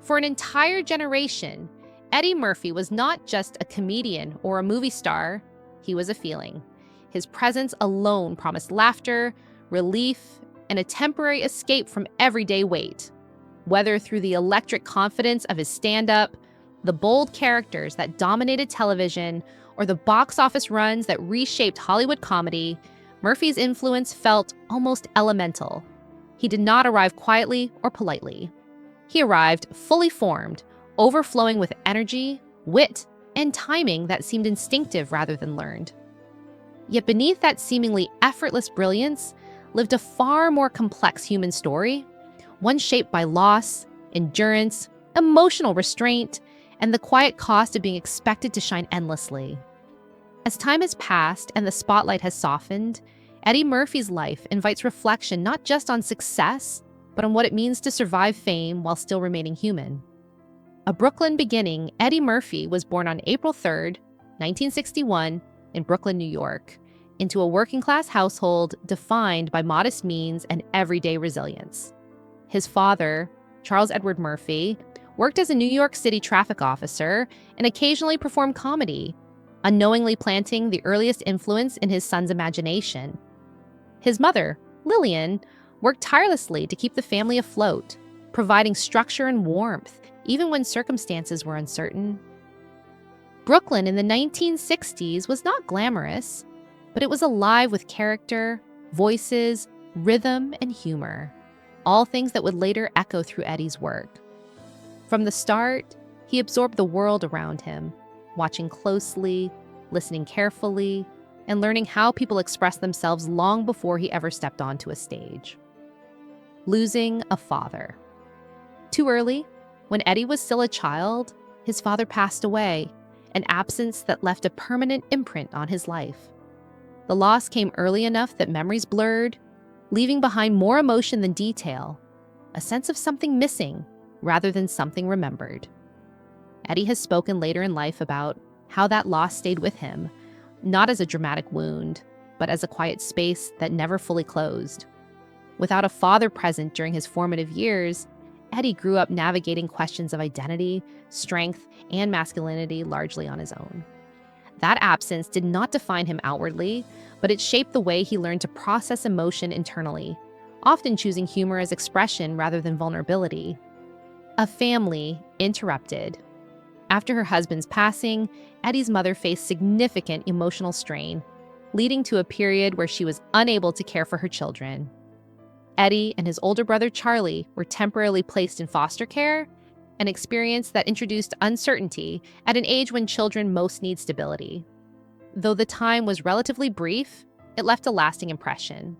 For an entire generation, Eddie Murphy was not just a comedian or a movie star, he was a feeling. His presence alone promised laughter, relief, and a temporary escape from everyday weight. Whether through the electric confidence of his stand-up, the bold characters that dominated television, or the box office runs that reshaped Hollywood comedy, Murphy's influence felt almost elemental. He did not arrive quietly or politely. He arrived fully formed, overflowing with energy, wit, and timing that seemed instinctive rather than learned. Yet beneath that seemingly effortless brilliance lived a far more complex human story, one shaped by loss, endurance, emotional restraint, and the quiet cost of being expected to shine endlessly. As time has passed and the spotlight has softened, Eddie Murphy's life invites reflection not just on success, but on what it means to survive fame while still remaining human. A Brooklyn beginning, Eddie Murphy was born on April 3rd, 1961, in Brooklyn, New York, into a working-class household defined by modest means and everyday resilience. His father, Charles Edward Murphy, worked as a New York City traffic officer and occasionally performed comedy, unknowingly planting the earliest influence in his son's imagination. His mother, Lillian, worked tirelessly to keep the family afloat, providing structure and warmth even when circumstances were uncertain. Brooklyn in the 1960s was not glamorous, but it was alive with character, voices, rhythm, and humor, all things that would later echo through Eddie's work. From the start, he absorbed the world around him, watching closely, listening carefully, and learning how people express themselves long before he ever stepped onto a stage. Losing a father. Too early, when Eddie was still a child, his father passed away, an absence that left a permanent imprint on his life. The loss came early enough that memories blurred, leaving behind more emotion than detail, a sense of something missing rather than something remembered. Eddie has spoken later in life about how that loss stayed with him, not as a dramatic wound, but as a quiet space that never fully closed. Without a father present during his formative years, Eddie grew up navigating questions of identity, strength, and masculinity largely on his own. That absence did not define him outwardly, but it shaped the way he learned to process emotion internally, often choosing humor as expression rather than vulnerability. A family interrupted. After her husband's passing, Eddie's mother faced significant emotional strain, leading to a period where she was unable to care for her children. Eddie and his older brother Charlie were temporarily placed in foster care, an experience that introduced uncertainty at an age when children most need stability. Though the time was relatively brief, it left a lasting impression.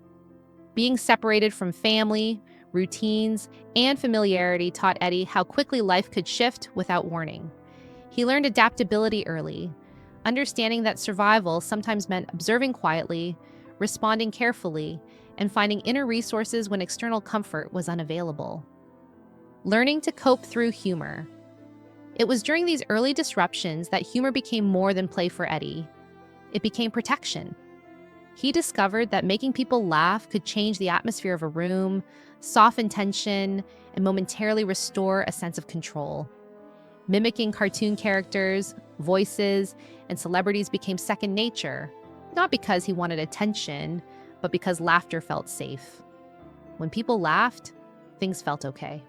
Being separated from family, routines, and familiarity taught Eddie how quickly life could shift without warning. He learned adaptability early, understanding that survival sometimes meant observing quietly, responding carefully, and finding inner resources when external comfort was unavailable. Learning to cope through humor. It was during these early disruptions that humor became more than play for Eddie. It became protection. He discovered that making people laugh could change the atmosphere of a room, soften tension, and momentarily restore a sense of control. Mimicking cartoon characters, voices, and celebrities became second nature, not because he wanted attention, but because laughter felt safe. When people laughed, things felt okay.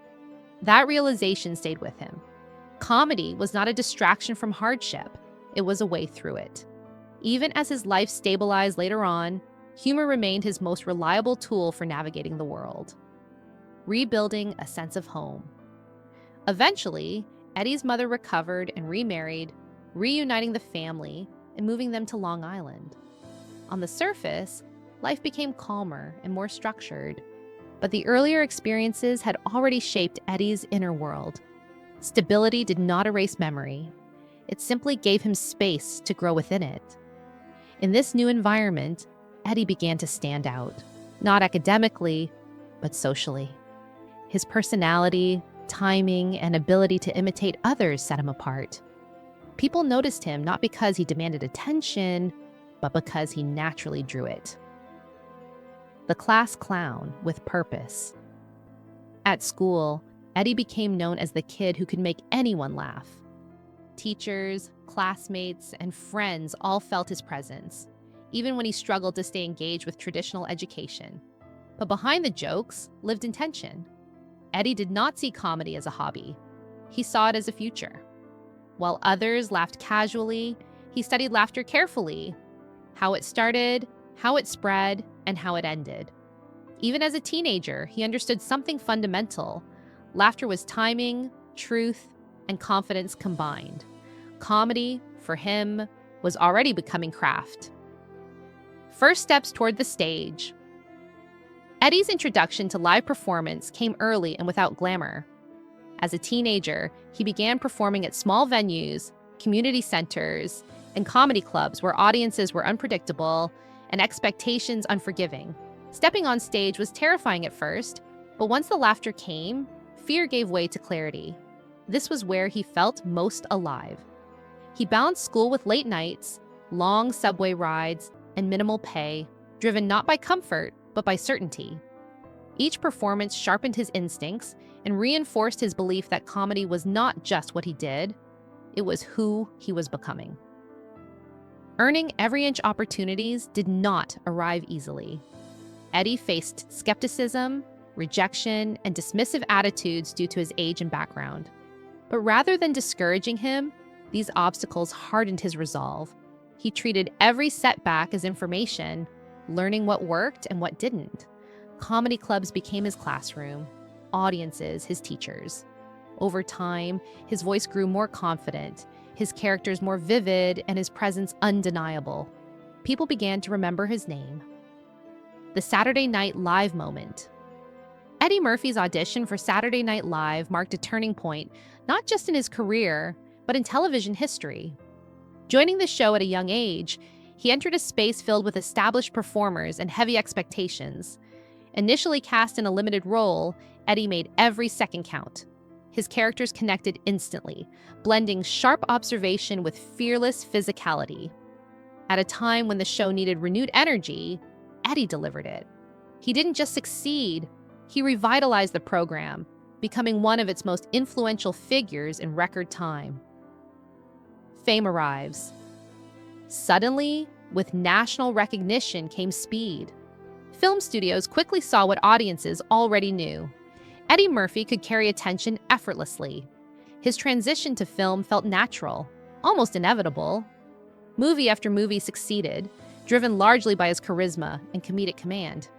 That realization stayed with him. Comedy was not a distraction from hardship, it was a way through it. Even as his life stabilized later on, humor remained his most reliable tool for navigating the world. Rebuilding a sense of home. Eventually, Eddie's mother recovered and remarried, reuniting the family and moving them to Long Island. On the surface, life became calmer and more structured, but the earlier experiences had already shaped Eddie's inner world. Stability did not erase memory. It simply gave him space to grow within it. In this new environment, Eddie began to stand out, not academically, but socially. His personality, timing, and ability to imitate others set him apart. People noticed him not because he demanded attention, but because he naturally drew it. The class clown with purpose. At school, Eddie became known as the kid who could make anyone laugh. Teachers, classmates, and friends all felt his presence, even when he struggled to stay engaged with traditional education. But behind the jokes lived intention. Eddie did not see comedy as a hobby. He saw it as a future. While others laughed casually, he studied laughter carefully, how it started, how it spread, and how it ended. Even as a teenager, he understood something fundamental. Laughter was timing, truth, and confidence combined. Comedy, for him, was already becoming craft. First steps toward the stage. Eddie's introduction to live performance came early and without glamour. As a teenager, he began performing at small venues, community centers, and comedy clubs where audiences were unpredictable and expectations unforgiving. Stepping on stage was terrifying at first, but once the laughter came, fear gave way to clarity. This was where he felt most alive. He balanced school with late nights, long subway rides, and minimal pay, driven not by comfort, but by certainty. Each performance sharpened his instincts and reinforced his belief that comedy was not just what he did, it was who he was becoming. Earning every inch opportunities did not arrive easily. Eddie faced skepticism, rejection, and dismissive attitudes due to his age and background. But rather than discouraging him, these obstacles hardened his resolve. He treated every setback as information, learning what worked and what didn't. Comedy clubs became his classroom, audiences his teachers. Over time, his voice grew more confident, his characters more vivid, and his presence undeniable. People began to remember his name. The Saturday Night Live moment. Eddie Murphy's audition for Saturday Night Live marked a turning point, not just in his career, but in television history. Joining the show at a young age, he entered a space filled with established performers and heavy expectations. Initially cast in a limited role, Eddie made every second count. His characters connected instantly, blending sharp observation with fearless physicality. At a time when the show needed renewed energy, Eddie delivered it. He didn't just succeed, he revitalized the program, becoming one of its most influential figures in record time. Fame arrives. Suddenly, with national recognition came speed. Film studios quickly saw what audiences already knew. Eddie Murphy could carry attention effortlessly. His transition to film felt natural, almost inevitable. Movie after movie succeeded, driven largely by his charisma and comedic command.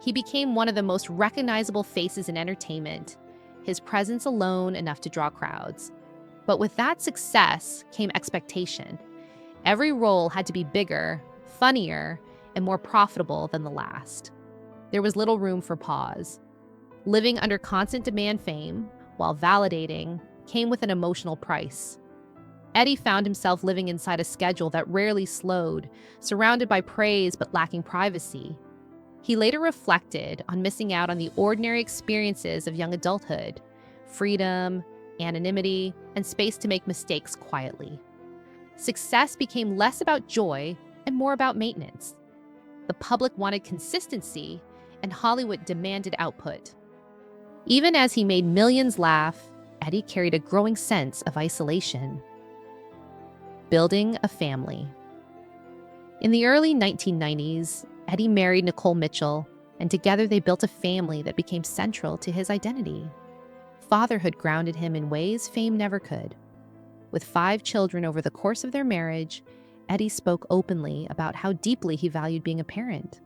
He became one of the most recognizable faces in entertainment, his presence alone enough to draw crowds. But with that success came expectation. Every role had to be bigger, funnier, and more profitable than the last. There was little room for pause. Living under constant demand fame, while validating, came with an emotional price. Eddie found himself living inside a schedule that rarely slowed, surrounded by praise but lacking privacy. He later reflected on missing out on the ordinary experiences of young adulthood, freedom, anonymity, and space to make mistakes quietly. Success became less about joy and more about maintenance. The public wanted consistency, and Hollywood demanded output. Even as he made millions laugh, Eddie carried a growing sense of isolation. Building a family. In the early 1990s, Eddie married Nicole Mitchell, and together they built a family that became central to his identity. Fatherhood grounded him in ways fame never could. With 5 children over the course of their marriage, Eddie spoke openly about how deeply he valued being a parent.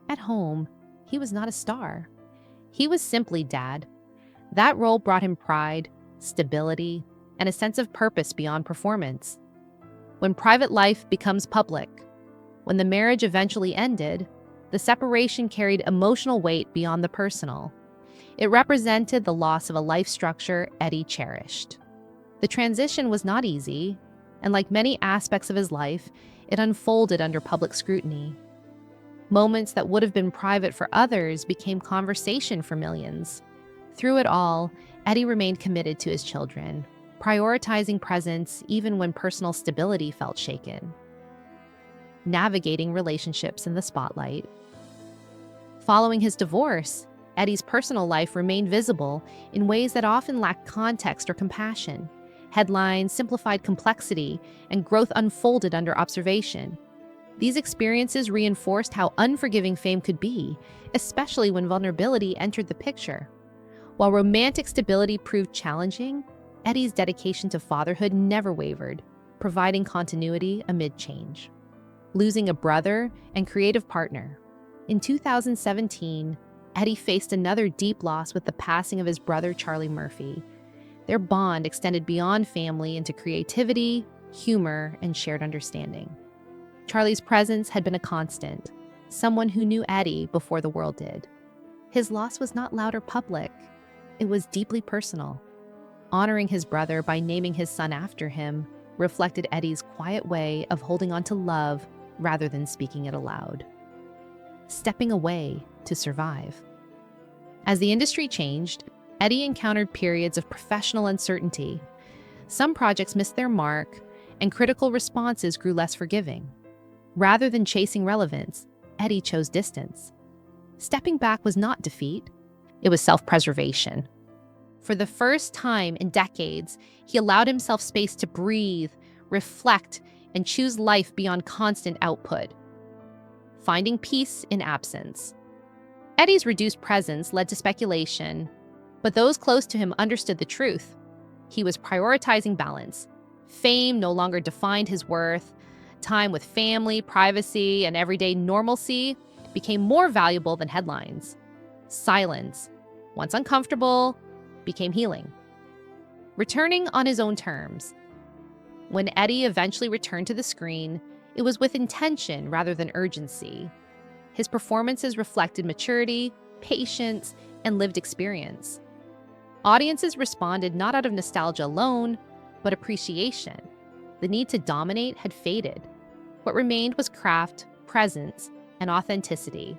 At home, he was not a star. He was simply dad. That role brought him pride, stability, and a sense of purpose beyond performance. When private life becomes public, when the marriage eventually ended, the separation carried emotional weight beyond the personal. It represented the loss of a life structure Eddie cherished. The transition was not easy, and like many aspects of his life, it unfolded under public scrutiny. Moments that would have been private for others became conversation for millions. Through it all, Eddie remained committed to his children, prioritizing presence even when personal stability felt shaken. Navigating relationships in the spotlight. Following his divorce, Eddie's personal life remained visible in ways that often lacked context or compassion. Headlines simplified complexity, and growth unfolded under observation. These experiences reinforced how unforgiving fame could be, especially when vulnerability entered the picture. While romantic stability proved challenging, Eddie's dedication to fatherhood never wavered, providing continuity amid change. Losing a brother and creative partner. In 2017, Eddie faced another deep loss with the passing of his brother Charlie Murphy. Their bond extended beyond family into creativity, humor, and shared understanding. Charlie's presence had been a constant, someone who knew Eddie before the world did. His loss was not loud or public. It was deeply personal. Honoring his brother by naming his son after him reflected Eddie's quiet way of holding on to love rather than speaking it aloud. Stepping away to survive. As the industry changed, Eddie encountered periods of professional uncertainty. Some projects missed their mark, and critical responses grew less forgiving. Rather than chasing relevance, Eddie chose distance. Stepping back was not defeat, it was self-preservation. For the first time in decades, he allowed himself space to breathe, reflect, and choose life beyond constant output. Finding peace in absence. Eddie's reduced presence led to speculation, but those close to him understood the truth. He was prioritizing balance. Fame no longer defined his worth. Time with family, privacy, and everyday normalcy became more valuable than headlines. Silence, once uncomfortable, became healing. Returning on his own terms. When Eddie eventually returned to the screen, it was with intention rather than urgency. His performances reflected maturity, patience, and lived experience. Audiences responded not out of nostalgia alone, but appreciation. The need to dominate had faded. What remained was craft, presence, and authenticity.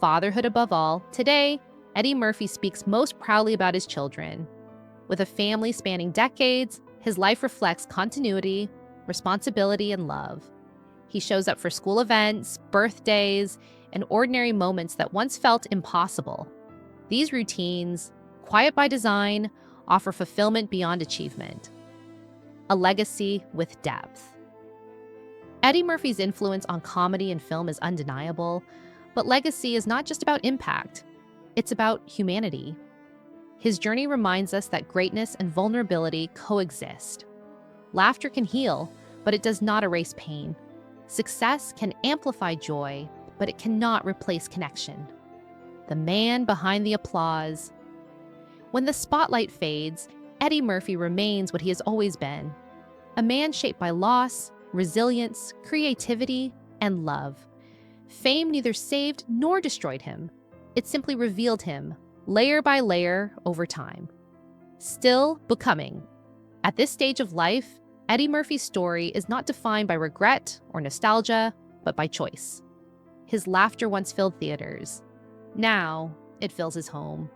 Fatherhood above all, today, Eddie Murphy speaks most proudly about his children. With a family spanning decades, his life reflects continuity, responsibility, and love. He shows up for school events, birthdays, and ordinary moments that once felt impossible. These routines, quiet by design, offer fulfillment beyond achievement. A legacy with depth. Eddie Murphy's influence on comedy and film is undeniable, but legacy is not just about impact. It's about humanity. His journey reminds us that greatness and vulnerability coexist. Laughter can heal, but it does not erase pain. Success can amplify joy, but it cannot replace connection. The man behind the applause. When the spotlight fades, Eddie Murphy remains what he has always been, a man shaped by loss, resilience, creativity, and love. Fame neither saved nor destroyed him. It simply revealed him, layer by layer, over time. Still becoming. At this stage of life, Eddie Murphy's story is not defined by regret or nostalgia, but by choice. His laughter once filled theaters. Now, it fills his home.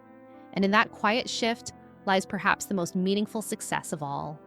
And in that quiet shift lies perhaps the most meaningful success of all.